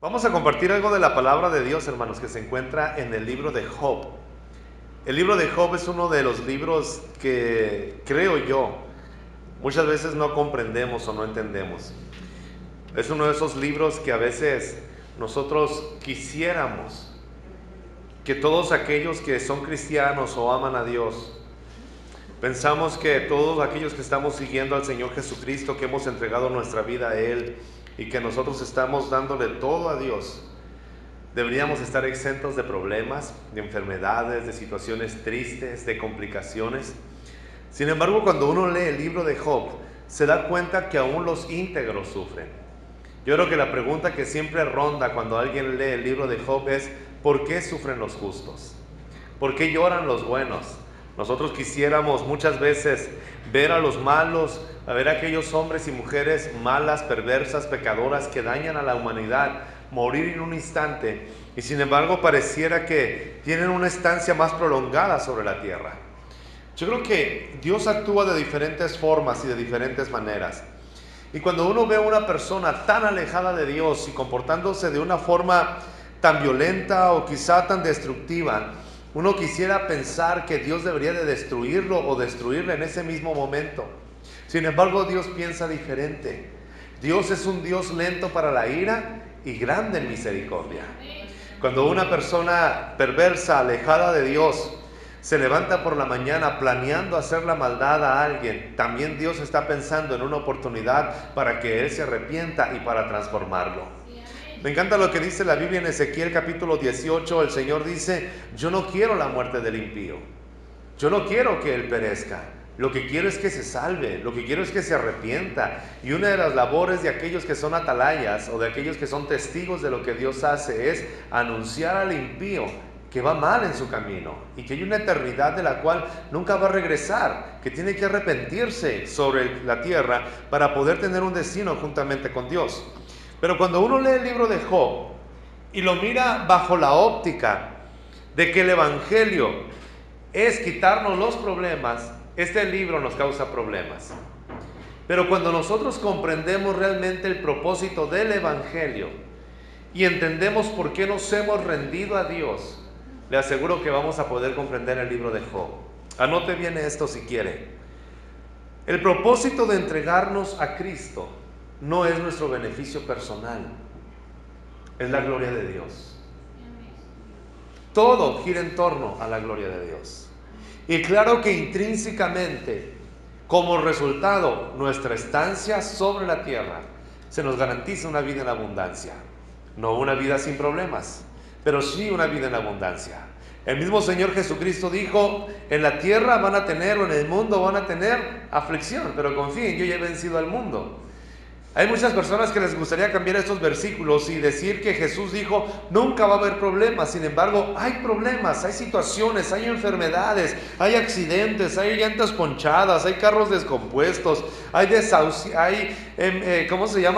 Vamos a compartir algo de la palabra de Dios, hermanos, que se encuentra en el libro de Job. El libro de Job es uno de los libros que, creo yo, muchas veces no comprendemos o no entendemos. Es uno de esos libros que a veces nosotros quisiéramos que todos aquellos que son cristianos o aman a Dios, pensamos que todos aquellos que estamos siguiendo al Señor Jesucristo, que hemos entregado nuestra vida a Él y que nosotros estamos dándole todo a Dios, deberíamos estar exentos de problemas, de enfermedades, de situaciones tristes, de complicaciones. Sin embargo, cuando uno lee el libro de Job, se da cuenta que aún los íntegros sufren. Yo creo que la pregunta que siempre ronda cuando alguien lee el libro de Job es: ¿por qué sufren los justos? ¿Por qué lloran los buenos? Nosotros quisiéramos muchas veces ver a los malos, a ver a aquellos hombres y mujeres malas, perversas, pecadoras que dañan a la humanidad, morir en un instante, y sin embargo pareciera que tienen una estancia más prolongada sobre la tierra. Yo creo que Dios actúa de diferentes formas y de diferentes maneras. Y cuando uno ve a una persona tan alejada de Dios y comportándose de una forma tan violenta o quizá tan destructiva, uno quisiera pensar que Dios debería de destruirlo o destruirle en ese mismo momento. Sin embargo, Dios piensa diferente. Dios es un Dios lento para la ira y grande en misericordia. Cuando una persona perversa, alejada de Dios, se levanta por la mañana planeando hacer la maldad a alguien, también Dios está pensando en una oportunidad para que él se arrepienta y para transformarlo. Me encanta lo que dice la Biblia en Ezequiel capítulo 18. El Señor dice: yo no quiero la muerte del impío, yo no quiero que él perezca, lo que quiero es que se salve, lo que quiero es que se arrepienta. Y una de las labores de aquellos que son atalayas o de aquellos que son testigos de lo que Dios hace es anunciar al impío que va mal en su camino y que hay una eternidad de la cual nunca va a regresar, que tiene que arrepentirse sobre la tierra para poder tener un destino juntamente con Dios. Pero cuando uno lee el libro de Job y lo mira bajo la óptica de que el evangelio es quitarnos los problemas, este libro nos causa problemas. Pero cuando nosotros comprendemos realmente el propósito del evangelio y entendemos por qué nos hemos rendido a Dios, le aseguro que vamos a poder comprender el libro de Job. Anote bien esto si quiere. El propósito de entregarnos a Cristo no es nuestro beneficio personal, es la gloria de Dios. Todo gira en torno a la gloria de Dios. Y claro que intrínsecamente, como resultado, nuestra estancia sobre la tierra se nos garantiza una vida en abundancia. No una vida sin problemas, pero sí una vida en abundancia. El mismo Señor Jesucristo dijo: en la tierra van a tener, o en el mundo van a tener aflicción, pero confíen, yo ya he vencido al mundo. Hay muchas personas que les gustaría cambiar estos versículos y decir que Jesús dijo: nunca va a haber problemas. Sin embargo, hay problemas, hay situaciones, hay enfermedades, hay accidentes, hay llantas ponchadas, hay carros descompuestos, hay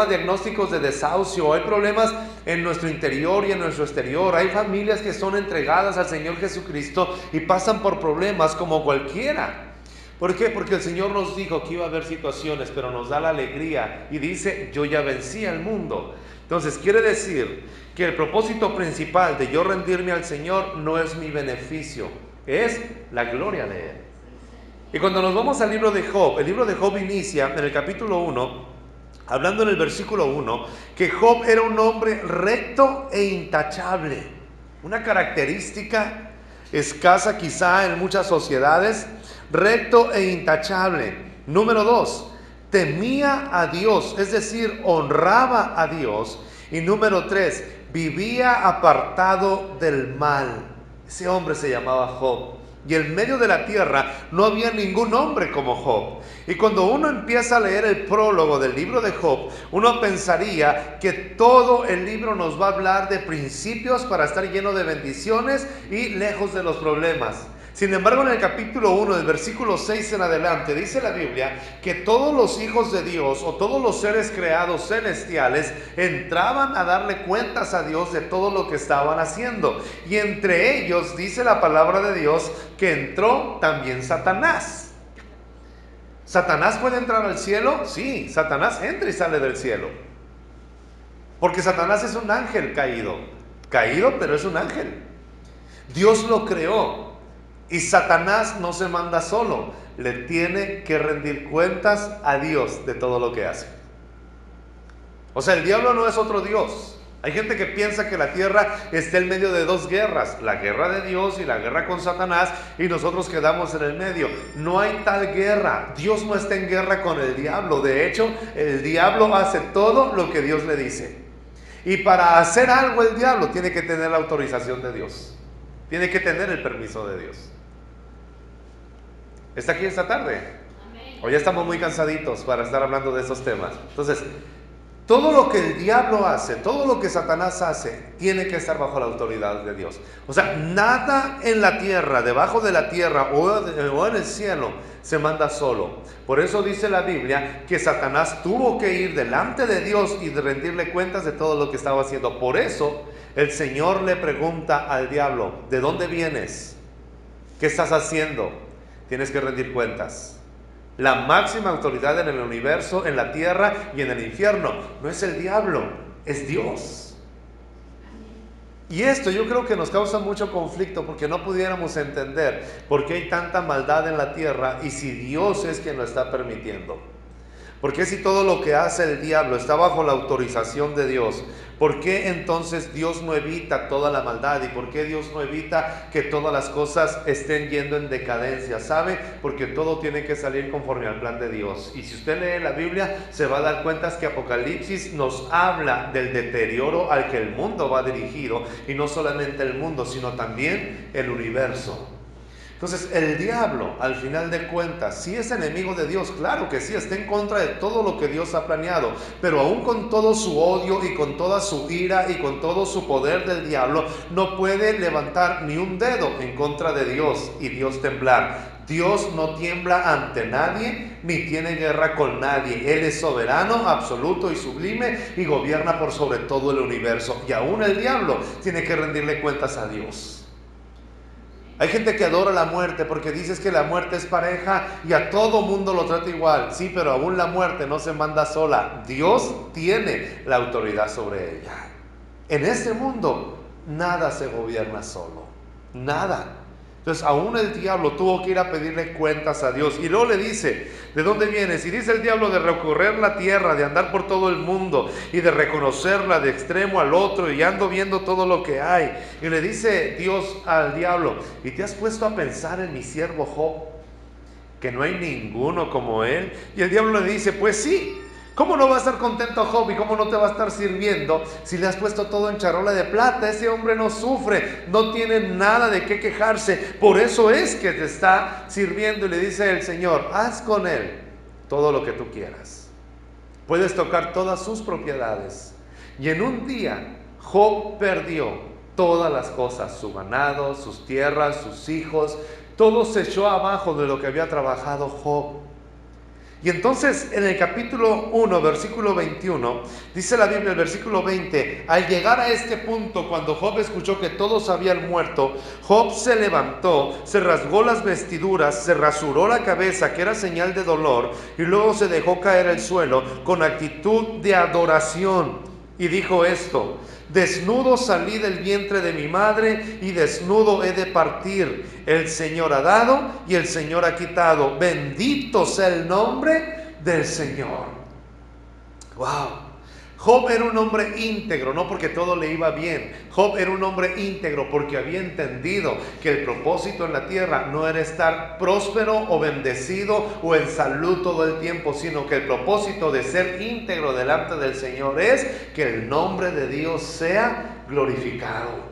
diagnósticos de desahucio, hay problemas en nuestro interior y en nuestro exterior. Hay familias que son entregadas al Señor Jesucristo y pasan por problemas como cualquiera. ¿Por qué? Porque el Señor nos dijo que iba a haber situaciones, pero nos da la alegría y dice: yo ya vencí al mundo. Entonces quiere decir que el propósito principal de yo rendirme al Señor no es mi beneficio, es la gloria de Él. Y cuando nos vamos al libro de Job, el libro de Job inicia en el capítulo 1, hablando en el versículo 1, que Job era un hombre recto e intachable. Una característica escasa quizá en muchas sociedades: recto e intachable. Número 2, temía a Dios, es decir, honraba a Dios. Y número 3, vivía apartado del mal. Ese hombre se llamaba Job. Y en medio de la tierra no había ningún hombre como Job. Y cuando uno empieza a leer el prólogo del libro de Job, uno pensaría que todo el libro nos va a hablar de principios para estar lleno de bendiciones y lejos de los problemas. Sin embargo, en el capítulo 1, del versículo 6 en adelante, dice la Biblia que todos los hijos de Dios o todos los seres creados celestiales entraban a darle cuentas a Dios de todo lo que estaban haciendo. Y entre ellos dice la palabra de Dios que entró también Satanás. ¿Satanás puede entrar al cielo? Sí, Satanás entra y sale del cielo. Porque Satanás es un ángel caído. Caído, pero es un ángel. Dios lo creó. Y Satanás no se manda solo. Le tiene que rendir cuentas a Dios de todo lo que hace. O sea, el diablo no es otro Dios. Hay gente que piensa que la tierra está en medio de dos guerras, la guerra de Dios y la guerra con Satanás, y nosotros quedamos en el medio. No hay tal guerra. Dios no está en guerra con el diablo. De hecho, el diablo hace todo lo que Dios le dice. Y para hacer algo el diablo tiene que tener la autorización de Dios. Tiene que tener el permiso de Dios. ¿Está aquí esta tarde? O ya estamos muy cansaditos para estar hablando de esos temas. Entonces, todo lo que el diablo hace, todo lo que Satanás hace, tiene que estar bajo la autoridad de Dios. O sea, nada en la tierra, debajo de la tierra o en el cielo se manda solo. Por eso dice la Biblia que Satanás tuvo que ir delante de Dios y de rendirle cuentas de todo lo que estaba haciendo. Por eso el Señor le pregunta al diablo: ¿de dónde vienes? ¿Qué estás haciendo? Tienes que rendir cuentas. La máxima autoridad en el universo, en la tierra y en el infierno no es el diablo, es Dios. Y esto yo creo que nos causa mucho conflicto, porque no pudiéramos entender por qué hay tanta maldad en la tierra y si Dios es quien lo está permitiendo. ¿Por qué si todo lo que hace el diablo está bajo la autorización de Dios? ¿Por qué entonces Dios no evita toda la maldad? ¿Y por qué Dios no evita que todas las cosas estén yendo en decadencia? ¿Sabe? Porque todo tiene que salir conforme al plan de Dios. Y si usted lee la Biblia, se va a dar cuenta que Apocalipsis nos habla del deterioro al que el mundo va dirigido. Y no solamente el mundo, sino también el universo. Entonces, el diablo, al final de cuentas, sí es enemigo de Dios, claro que sí, está en contra de todo lo que Dios ha planeado, pero aún con todo su odio y con toda su ira y con todo su poder del diablo, no puede levantar ni un dedo en contra de Dios y Dios temblar. Dios no tiembla ante nadie, ni tiene guerra con nadie. Él es soberano, absoluto y sublime, y gobierna por sobre todo el universo. Y aún el diablo tiene que rendirle cuentas a Dios. Hay gente que adora la muerte porque dices que la muerte es pareja y a todo mundo lo trata igual. Sí, pero aún la muerte no se manda sola. Dios tiene la autoridad sobre ella. En este mundo nada se gobierna solo. Nada. Entonces aún el diablo tuvo que ir a pedirle cuentas a Dios. Y luego le dice: ¿de dónde vienes? Y dice el diablo: de recorrer la tierra, de andar por todo el mundo y de reconocerla de extremo al otro, y ando viendo todo lo que hay. Y le dice Dios al diablo: ¿y te has puesto a pensar en mi siervo Job, que no hay ninguno como él? Y el diablo le dice: pues sí. ¿Cómo no va a estar contento Job y cómo no te va a estar sirviendo si le has puesto todo en charola de plata? Ese hombre no sufre, no tiene nada de qué quejarse, por eso es que te está sirviendo. Y le dice el Señor: haz con él todo lo que tú quieras. Puedes tocar todas sus propiedades. Y en un día Job perdió todas las cosas, su ganado, sus tierras, sus hijos, todo se echó abajo de lo que había trabajado Job. Y entonces en el capítulo 1, versículo 21, dice la Biblia, el versículo 20: al llegar a este punto, cuando Job escuchó que todos habían muerto, Job se levantó, se rasgó las vestiduras, se rasuró la cabeza, que era señal de dolor, y luego se dejó caer al suelo con actitud de adoración, y dijo esto: desnudo salí del vientre de mi madre y desnudo he de partir. El Señor ha dado y el Señor ha quitado. Bendito sea el nombre del Señor. Wow. Job era un hombre íntegro, no porque todo le iba bien. Job era un hombre íntegro porque había entendido que el propósito en la tierra no era estar próspero o bendecido o en salud todo el tiempo, sino que el propósito de ser íntegro delante del Señor es que el nombre de Dios sea glorificado.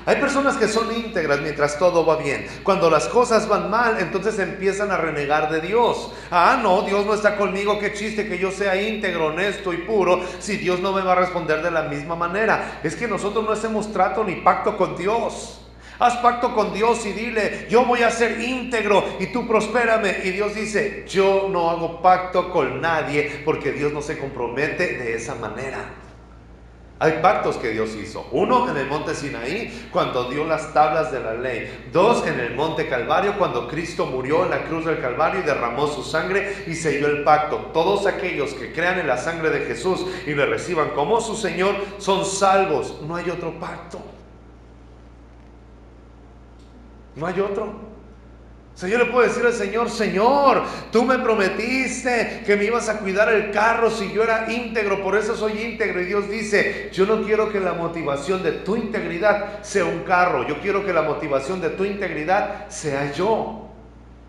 Hay personas que son íntegras mientras todo va bien. Cuando las cosas van mal, entonces empiezan a renegar de Dios. Ah, no, Dios no está conmigo, qué chiste que yo sea íntegro, honesto y puro, si Dios no me va a responder de la misma manera. Es que nosotros no hacemos trato ni pacto con Dios. Haz pacto con Dios y dile: yo voy a ser íntegro y tú prospérame. Y Dios dice: yo no hago pacto con nadie, porque Dios no se compromete de esa manera. Hay pactos que Dios hizo. Uno, en el monte Sinaí, cuando dio las tablas de la ley. Dos, en el monte Calvario, cuando Cristo murió en la cruz del Calvario y derramó su sangre y selló el pacto. Todos aquellos que crean en la sangre de Jesús y le reciban como su Señor son salvos. No hay otro pacto. No hay otro. O sea, yo le puedo decir al Señor: Señor, tú me prometiste que me ibas a cuidar el carro si yo era íntegro, por eso soy íntegro. Y Dios dice: yo no quiero que la motivación de tu integridad sea un carro, yo quiero que la motivación de tu integridad sea yo.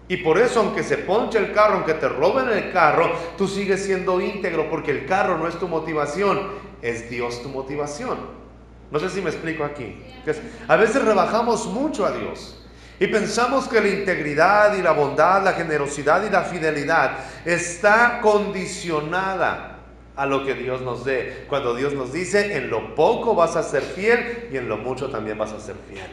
Y por eso, aunque se ponche el carro, aunque te roben el carro, tú sigues siendo íntegro, porque el carro no es tu motivación, es Dios tu motivación. No sé si me explico aquí. A veces rebajamos mucho a Dios y pensamos que la integridad y la bondad, la generosidad y la fidelidad está condicionada a lo que Dios nos dé. Cuando Dios nos dice: en lo poco vas a ser fiel y en lo mucho también vas a ser fiel.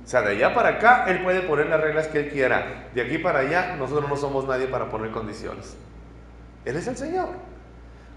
O sea, de allá para acá Él puede poner las reglas que Él quiera. De aquí para allá nosotros no somos nadie para poner condiciones. Él es el Señor.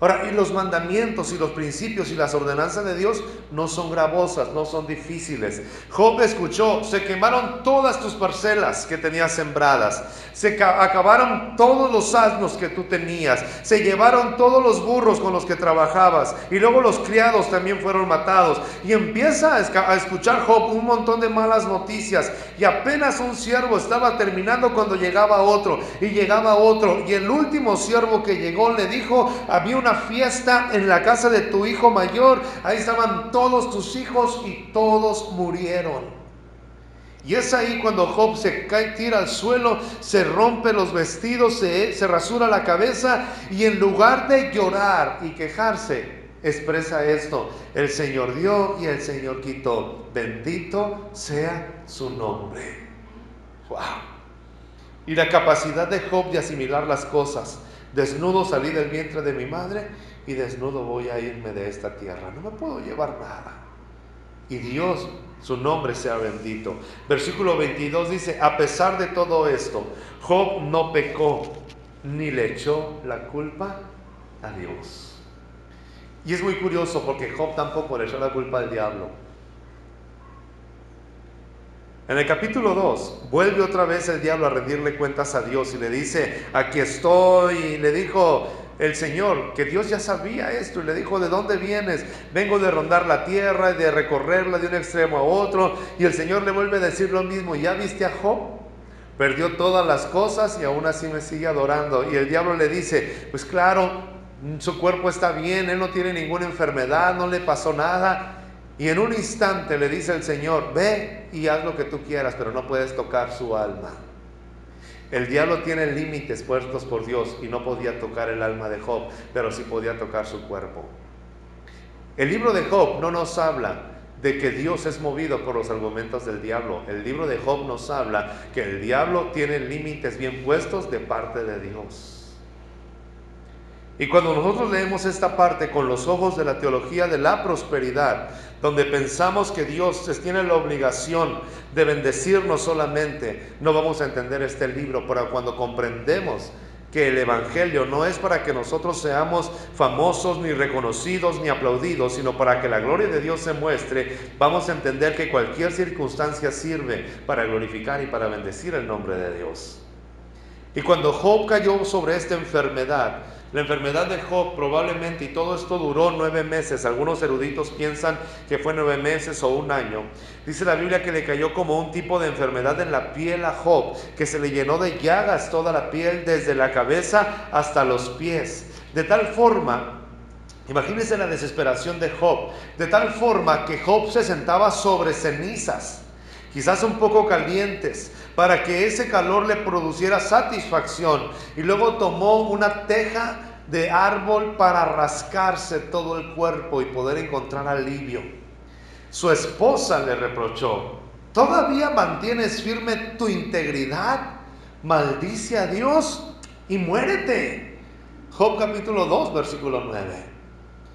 Ahora, y los mandamientos y los principios y las ordenanzas de Dios no son gravosas, no son difíciles. Job escuchó: se quemaron todas tus parcelas que tenías sembradas, se acabaron todos los asnos que tú tenías, se llevaron todos los burros con los que trabajabas, y luego los criados también fueron matados. Y empieza a escuchar Job un montón de malas noticias, y apenas un siervo estaba terminando cuando llegaba otro, y llegaba otro, y el último siervo que llegó le dijo: había una fiesta en la casa de tu hijo mayor, ahí estaban todos tus hijos y todos murieron. Y es ahí cuando Job se cae, tira al suelo, se rompe los vestidos, se rasura la cabeza, y en lugar de llorar y quejarse, expresa esto: el Señor dio y el Señor quitó, bendito sea su nombre. ¡Wow! Y la capacidad de Job de asimilar las cosas: desnudo salí del vientre de mi madre y desnudo voy a irme de esta tierra. No me puedo llevar nada. Y Dios, su nombre sea bendito. Versículo 22 dice: a pesar de todo esto, Job no pecó ni le echó la culpa a Dios. Y es muy curioso porque Job tampoco le echó la culpa al diablo. En el capítulo 2, vuelve otra vez el diablo a rendirle cuentas a Dios y le dice: aquí estoy. Y le dijo el Señor que Dios ya sabía esto, y le dijo: ¿de dónde vienes? Vengo de rondar la tierra y de recorrerla de un extremo a otro. Y el Señor le vuelve a decir lo mismo: ¿ya viste a Job? Perdió todas las cosas y aún así me sigue adorando. Y el diablo le dice: pues claro, su cuerpo está bien, él no tiene ninguna enfermedad, no le pasó nada. Y en un instante le dice el Señor: ve y haz lo que tú quieras, pero no puedes tocar su alma. El diablo tiene límites puestos por Dios y no podía tocar el alma de Job, pero sí podía tocar su cuerpo. El libro de Job no nos habla de que Dios es movido por los argumentos del diablo. El libro de Job nos habla que el diablo tiene límites bien puestos de parte de Dios. Y cuando nosotros leemos esta parte con los ojos de la teología de la prosperidad, donde pensamos que Dios tiene la obligación de bendecirnos solamente, no vamos a entender este libro. Pero cuando comprendemos que el Evangelio no es para que nosotros seamos famosos, ni reconocidos, ni aplaudidos, sino para que la gloria de Dios se muestre, vamos a entender que cualquier circunstancia sirve para glorificar y para bendecir el nombre de Dios. Y cuando Job cayó sobre esta enfermedad, la enfermedad de Job probablemente, y todo esto duró 9 meses, algunos eruditos piensan que fue 9 meses o un año. Dice la Biblia que le cayó como un tipo de enfermedad en la piel a Job, que se le llenó de llagas toda la piel, desde la cabeza hasta los pies. De tal forma, imagínense la desesperación de Job, de tal forma que Job se sentaba sobre cenizas, quizás un poco calientes, para que ese calor le produciera satisfacción, y luego tomó una teja de árbol para rascarse todo el cuerpo y poder encontrar alivio. Su esposa le reprochó: ¿todavía mantienes firme tu integridad? Maldice a Dios y muérete. Job capítulo 2, versículo 9.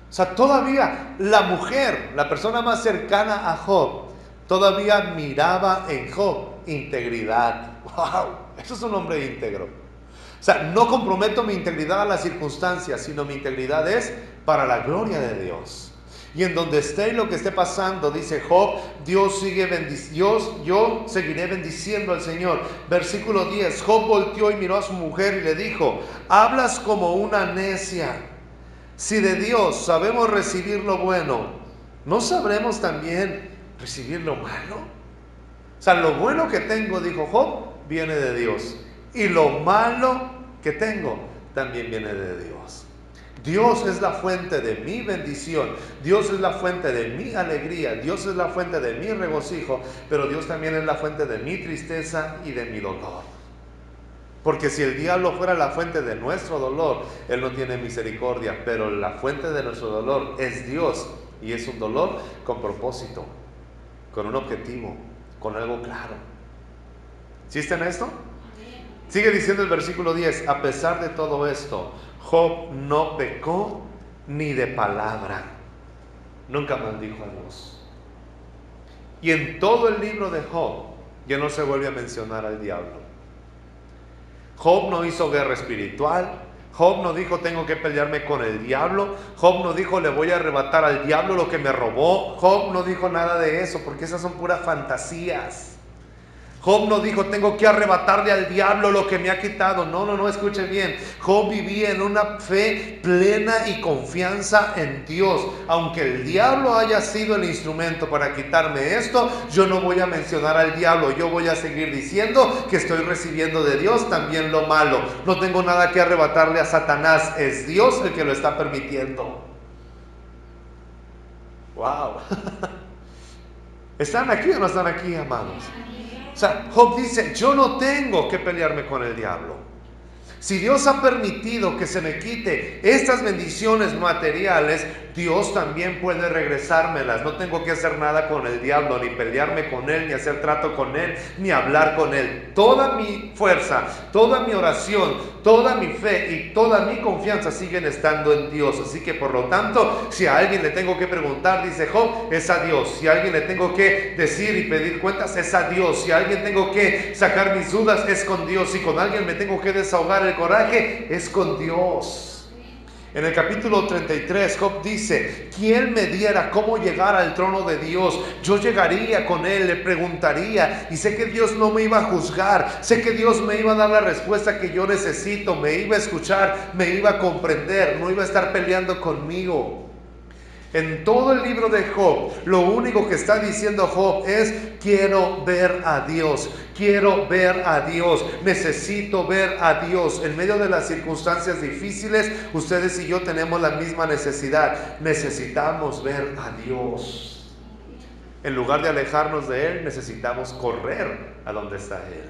O sea, todavía la mujer, la persona más cercana a Job, todavía miraba en Job integridad. ¡Wow! Eso es un hombre íntegro. O sea, no comprometo mi integridad a las circunstancias, sino mi integridad es para la gloria de Dios. Y en donde esté y lo que esté pasando, dice Job, yo seguiré bendiciendo al Señor. Versículo 10, Job volteó y miró a su mujer y le dijo, hablas como una necia. Si de Dios sabemos recibir lo bueno, ¿no sabremos también recibir lo malo? O sea, lo bueno que tengo, dijo Job, viene de Dios. Y lo malo que tengo también viene de Dios. Dios es la fuente de mi bendición, Dios es la fuente de mi alegría, Dios es la fuente de mi regocijo, pero Dios también es la fuente de mi tristeza y de mi dolor. Porque si el diablo fuera la fuente de nuestro dolor, Él no tiene misericordia, pero la fuente de nuestro dolor es Dios, y es un dolor con propósito, con un objetivo, con algo claro. ¿Sí está en esto? Sigue diciendo el versículo 10, a pesar de todo esto, Job no pecó ni de palabra, nunca maldijo a Dios. Y en todo el libro de Job ya no se vuelve a mencionar al diablo. Job no hizo guerra espiritual, Job no dijo tengo que pelearme con el diablo, Job no dijo le voy a arrebatar al diablo lo que me robó, Job no dijo nada de eso, porque esas son puras fantasías. Job no dijo tengo que arrebatarle al diablo lo que me ha quitado. No, escuche bien. Job vivía en una fe plena y confianza en Dios. Aunque el diablo haya sido el instrumento para quitarme esto, yo no voy a mencionar al diablo. Yo voy a seguir diciendo que estoy recibiendo de Dios también lo malo. No tengo nada que arrebatarle a Satanás. Es Dios el que lo está permitiendo. Wow. ¿Están aquí o no están aquí, amados? O sea, Job dice, yo no tengo que pelearme con el diablo. Si Dios ha permitido que se me quite estas bendiciones materiales, Dios también puede regresármelas. No tengo que hacer nada con el diablo, ni pelearme con él, ni hacer trato con él, ni hablar con él. Toda mi fuerza, toda mi oración, toda mi fe y toda mi confianza siguen estando en Dios. Así que por lo tanto, si a alguien le tengo que preguntar, dice Job, es a Dios. Si a alguien le tengo que decir y pedir cuentas, es a Dios. Si a alguien tengo que sacar mis dudas, es con Dios. Si con alguien me tengo que desahogar el coraje, es con Dios. En el capítulo 33, Job dice, ¿quién me diera cómo llegar al trono de Dios? Yo llegaría con él, le preguntaría, y sé que Dios no me iba a juzgar, sé que Dios me iba a dar la respuesta que yo necesito, me iba a escuchar, me iba a comprender, no iba a estar peleando conmigo. En todo el libro de Job, lo único que está diciendo Job es, quiero ver a Dios, quiero ver a Dios, necesito ver a Dios. En medio de las circunstancias difíciles, ustedes y yo tenemos la misma necesidad, necesitamos ver a Dios. En lugar de alejarnos de Él, necesitamos correr a donde está Él.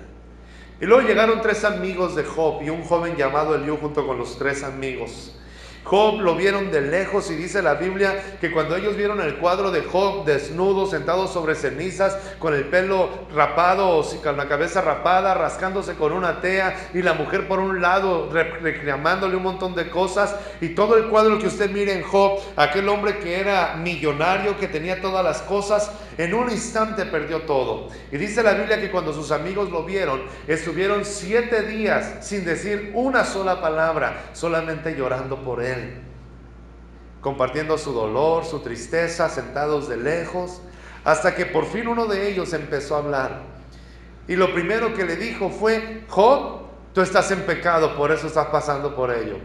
Y luego llegaron 3 amigos de Job y un joven llamado Eliú junto con los 3 amigos. Job lo vieron de lejos y dice la Biblia que cuando ellos vieron el cuadro de Job desnudo, sentado sobre cenizas, con el pelo rapado o con la cabeza rapada, rascándose con una tea y la mujer por un lado reclamándole un montón de cosas, y todo el cuadro que usted mire en Job, aquel hombre que era millonario, que tenía todas las cosas, en un instante perdió todo. Y dice la Biblia que cuando sus amigos lo vieron, estuvieron 7 días sin decir una sola palabra, solamente llorando por él, compartiendo su dolor, su tristeza, sentados de lejos, hasta que por fin uno de ellos empezó a hablar. Y lo primero que le dijo fue, Job, tú estás en pecado, por eso estás pasando por ello.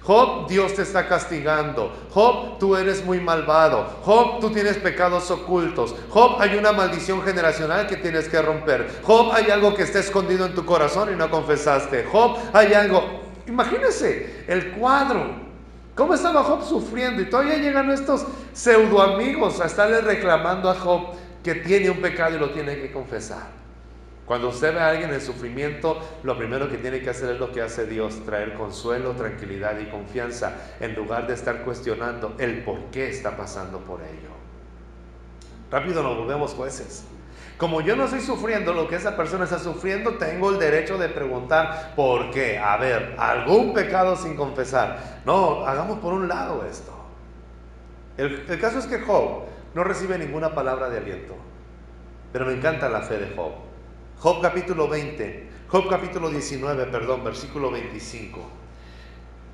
Job, Dios te está castigando. Job, tú eres muy malvado. Job, tú tienes pecados ocultos. Job, hay una maldición generacional que tienes que romper. Job, hay algo que está escondido en tu corazón y no confesaste. Job, hay algo. Imagínense el cuadro. ¿Cómo estaba Job sufriendo? Y todavía llegan estos pseudo amigos a estarle reclamando a Job que tiene un pecado y lo tiene que confesar. Cuando usted ve a alguien en sufrimiento, lo primero que tiene que hacer es lo que hace Dios: traer consuelo, tranquilidad y confianza, en lugar de estar cuestionando el por qué está pasando por ello. Rápido nos volvemos jueces. Como yo no estoy sufriendo lo que esa persona está sufriendo, tengo el derecho de preguntar ¿por qué? A ver, ¿algún pecado sin confesar? No, hagamos por un lado esto. El caso es que Job no recibe ninguna palabra de aliento, pero me encanta la fe de Job. Job capítulo 19, versículo 25.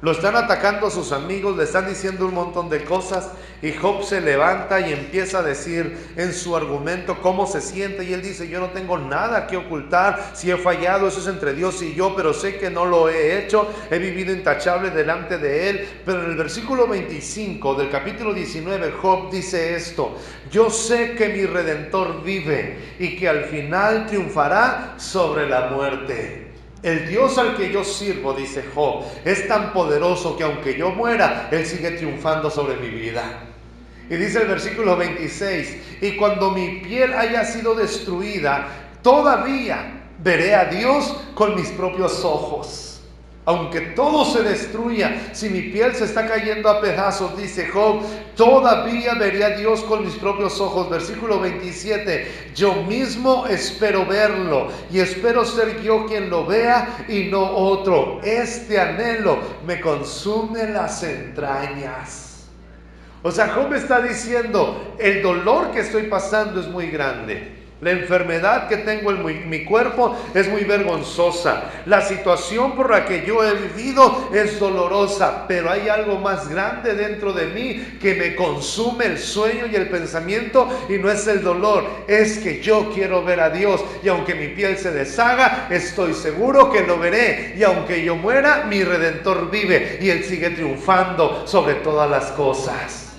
Lo están atacando sus amigos, le están diciendo un montón de cosas y Job se levanta y empieza a decir en su argumento cómo se siente y él dice: yo no tengo nada que ocultar, si he fallado eso es entre Dios y yo, pero sé que no lo he hecho, he vivido intachable delante de él. Pero en el versículo 25 del capítulo 19 Job dice esto: yo sé que mi Redentor vive y que al final triunfará sobre la muerte. El Dios al que yo sirvo, dice Job, es tan poderoso que aunque yo muera, Él sigue triunfando sobre mi vida. Y dice el versículo 26, y cuando mi piel haya sido destruida, todavía veré a Dios con mis propios ojos. Aunque todo se destruya, si mi piel se está cayendo a pedazos, dice Job, todavía veré a Dios con mis propios ojos. Versículo 27, yo mismo espero verlo y espero ser yo quien lo vea y no otro. Este anhelo me consume las entrañas. O sea, Job está diciendo, el dolor que estoy pasando es muy grande. La enfermedad que tengo en mi cuerpo es muy vergonzosa. La situación por la que yo he vivido es dolorosa, pero hay algo más grande dentro de mí que me consume el sueño y el pensamiento, y no es el dolor, es que yo quiero ver a Dios, y aunque mi piel se deshaga, estoy seguro que lo veré, y aunque yo muera, mi Redentor vive y Él sigue triunfando sobre todas las cosas.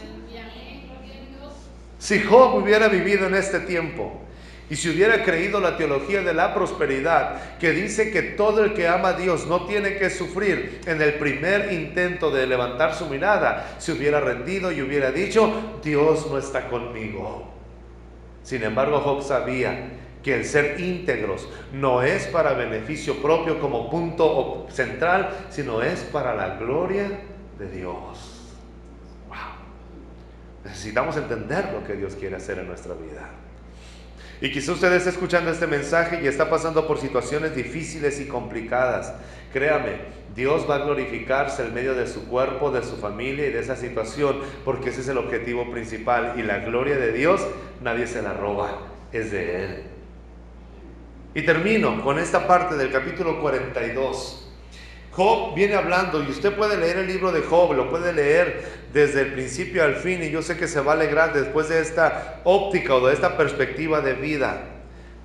Si Job hubiera vivido en este tiempo, y si hubiera creído la teología de la prosperidad, que dice que todo el que ama a Dios no tiene que sufrir, en el primer intento de levantar su mirada, se hubiera rendido y hubiera dicho: Dios no está conmigo. Sin embargo, Job sabía que el ser íntegros no es para beneficio propio como punto central, sino es para la gloria de Dios. Wow. Necesitamos entender lo que Dios quiere hacer en nuestra vida. Y quizá usted esté escuchando este mensaje y está pasando por situaciones difíciles y complicadas. Créame, Dios va a glorificarse en medio de su cuerpo, de su familia y de esa situación, porque ese es el objetivo principal. Y la gloria de Dios nadie se la roba, es de Él. Y termino con esta parte del capítulo 42. Job viene hablando, y usted puede leer el libro de Job, lo puede leer desde el principio al fin, y yo sé que se va a alegrar después de esta óptica o de esta perspectiva de vida.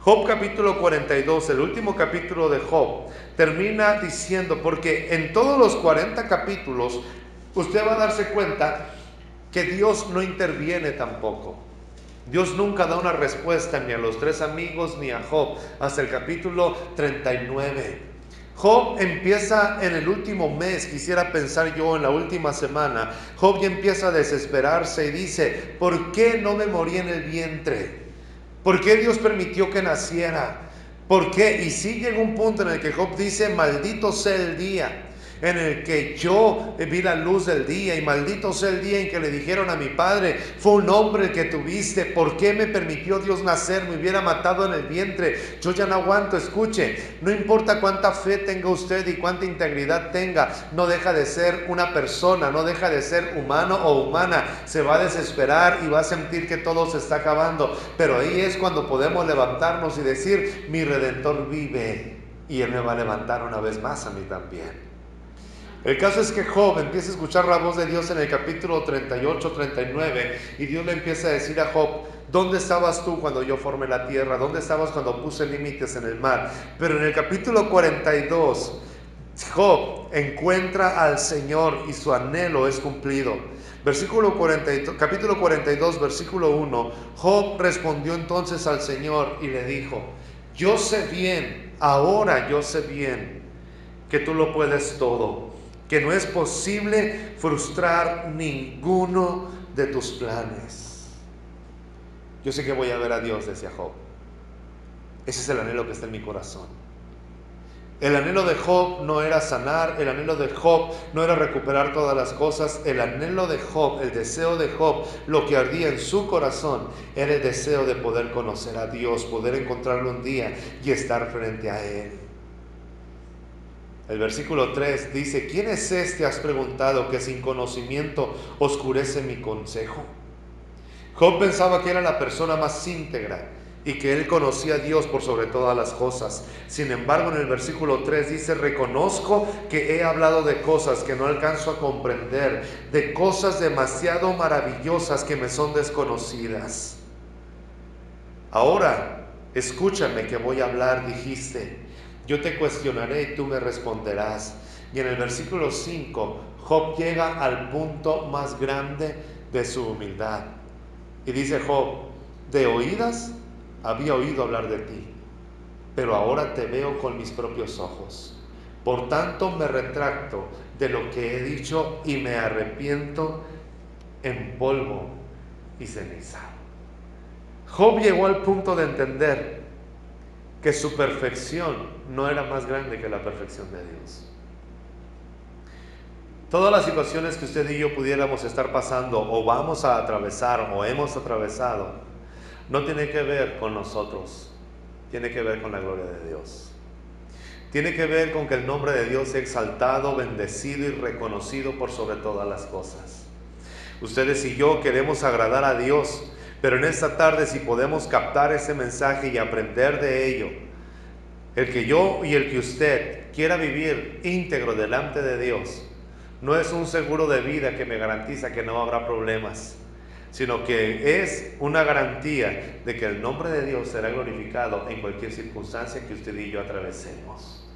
Job capítulo 42, el último capítulo de Job, termina diciendo, porque en todos los 40 capítulos usted va a darse cuenta que Dios no interviene tampoco. Dios nunca da una respuesta ni a los tres amigos ni a Job hasta el capítulo 39. Job empieza en el último mes, quisiera pensar yo en la última semana. Job ya empieza a desesperarse y dice: ¿por qué no me morí en el vientre? ¿Por qué Dios permitió que naciera? ¿Por qué? Y sí llega un punto en el que Job dice: maldito sea el día en el que yo vi la luz del día, y maldito sea el día en que le dijeron a mi padre: fue un hombre el que tuviste. ¿Por qué me permitió Dios nacer? Me hubiera matado en el vientre. Yo ya no aguanto. Escuche, no importa cuánta fe tenga usted y cuánta integridad tenga, no deja de ser una persona, no deja de ser humano o humana. Se va a desesperar y va a sentir que todo se está acabando, pero ahí es cuando podemos levantarnos y decir: mi Redentor vive y Él me va a levantar una vez más a mí también. El caso es que Job empieza a escuchar la voz de Dios en el capítulo 38, 39, y Dios le empieza a decir a Job: ¿dónde estabas tú cuando yo formé la tierra? ¿Dónde estabas cuando puse límites en el mar? Pero en el capítulo 42, Job encuentra al Señor y su anhelo es cumplido. Capítulo 42, versículo 1, Job respondió entonces al Señor y le dijo: yo sé bien, ahora yo sé bien que tú lo puedes todo, que no es posible frustrar ninguno de tus planes. Yo sé que voy a ver a Dios, decía Job. Ese es el anhelo que está en mi corazón. El anhelo de Job no era sanar, el anhelo de Job no era recuperar todas las cosas. El anhelo de Job, el deseo de Job, lo que ardía en su corazón era el deseo de poder conocer a Dios, poder encontrarlo un día y estar frente a Él. El versículo 3 dice: ¿quién es este, has preguntado, que sin conocimiento oscurece mi consejo? Job pensaba que era la persona más íntegra, y que él conocía a Dios por sobre todas las cosas. Sin embargo, en el versículo 3 dice: reconozco que he hablado de cosas que no alcanzo a comprender, de cosas demasiado maravillosas que me son desconocidas. Ahora, escúchame que voy a hablar, dijiste. Yo te cuestionaré y tú me responderás. Y en el versículo 5, Job llega al punto más grande de su humildad. Y dice Job: de oídas había oído hablar de ti, pero ahora te veo con mis propios ojos. Por tanto me retracto de lo que he dicho y me arrepiento en polvo y ceniza. Job llegó al punto de entender que su perfección no era más grande que la perfección de Dios. Todas las situaciones que usted y yo pudiéramos estar pasando o vamos a atravesar o hemos atravesado no tiene que ver con nosotros, tiene que ver con la gloria de Dios. Tiene que ver con que el nombre de Dios sea exaltado, bendecido y reconocido por sobre todas las cosas. Ustedes y yo queremos agradar a Dios, pero en esta tarde, si podemos captar ese mensaje y aprender de ello, el que yo y el que usted quiera vivir íntegro delante de Dios, no es un seguro de vida que me garantiza que no habrá problemas, sino que es una garantía de que el nombre de Dios será glorificado en cualquier circunstancia que usted y yo atravesemos.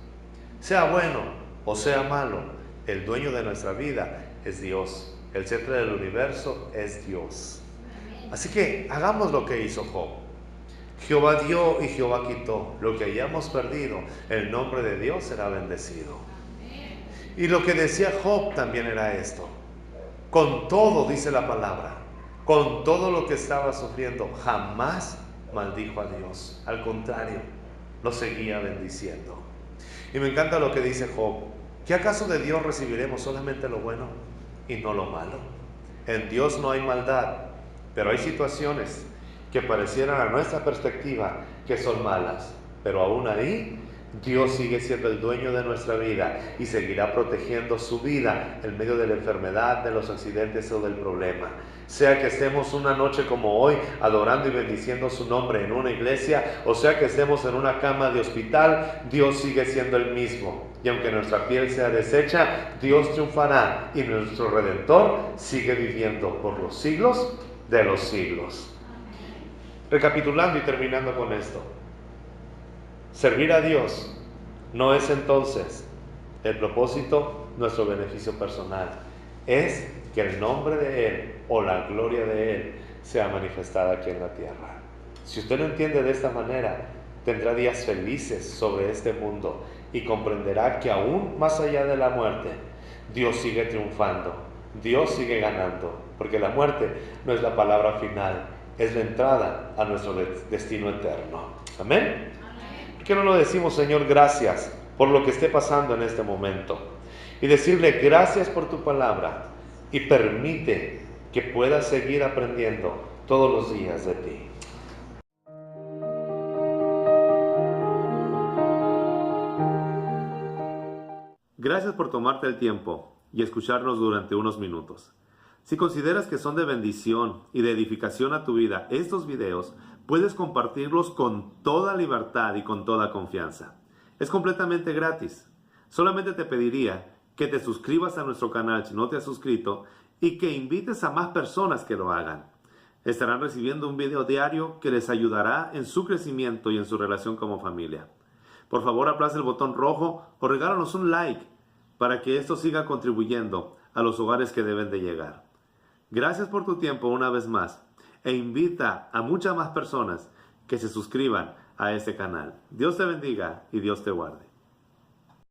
Sea bueno o sea malo, el dueño de nuestra vida es Dios. El centro del universo es Dios. Así que hagamos lo que hizo Job. Jehová dio y Jehová quitó. Lo que hayamos perdido, el nombre de Dios será bendecido. Y lo que decía Job también era esto: con todo, dice la palabra, con todo lo que estaba sufriendo, jamás maldijo a Dios. Al contrario, lo seguía bendiciendo. Y me encanta lo que dice Job: ¿qué acaso de Dios recibiremos solamente lo bueno y no lo malo? En Dios no hay maldad, pero hay situaciones que parecieran a nuestra perspectiva que son malas, pero aún ahí Dios sigue siendo el dueño de nuestra vida y seguirá protegiendo su vida en medio de la enfermedad, de los accidentes o del problema. Sea que estemos una noche como hoy adorando y bendiciendo su nombre en una iglesia, o sea que estemos en una cama de hospital, Dios sigue siendo el mismo. Y aunque nuestra piel sea deshecha, Dios triunfará y nuestro Redentor sigue viviendo por los siglos de los siglos. Recapitulando y terminando con esto: servir a Dios no es entonces el propósito, nuestro beneficio personal. Es que el nombre de Él o la gloria de Él sea manifestada aquí en la tierra. Si usted lo entiende de esta manera, tendrá días felices sobre este mundo y comprenderá que aún más allá de la muerte, Dios sigue triunfando, Dios sigue ganando, porque la muerte no es la palabra final, es la entrada a nuestro destino eterno. Amén. ¿Por qué no lo decimos: Señor, gracias por lo que esté pasando en este momento? Y decirle: gracias por tu palabra y permite que pueda seguir aprendiendo todos los días de ti. Gracias por tomarte el tiempo y escucharnos durante unos minutos. Si consideras que son de bendición y de edificación a tu vida estos videos, puedes compartirlos con toda libertad y con toda confianza. Es completamente gratis. Solamente te pediría que te suscribas a nuestro canal si no te has suscrito y que invites a más personas que lo hagan. Estarán recibiendo un video diario que les ayudará en su crecimiento y en su relación como familia. Por favor, aplaza el botón rojo o regálanos un like para que esto siga contribuyendo a los hogares que deben de llegar. Gracias por tu tiempo una vez más e invita a muchas más personas que se suscriban a este canal. Dios te bendiga y Dios te guarde.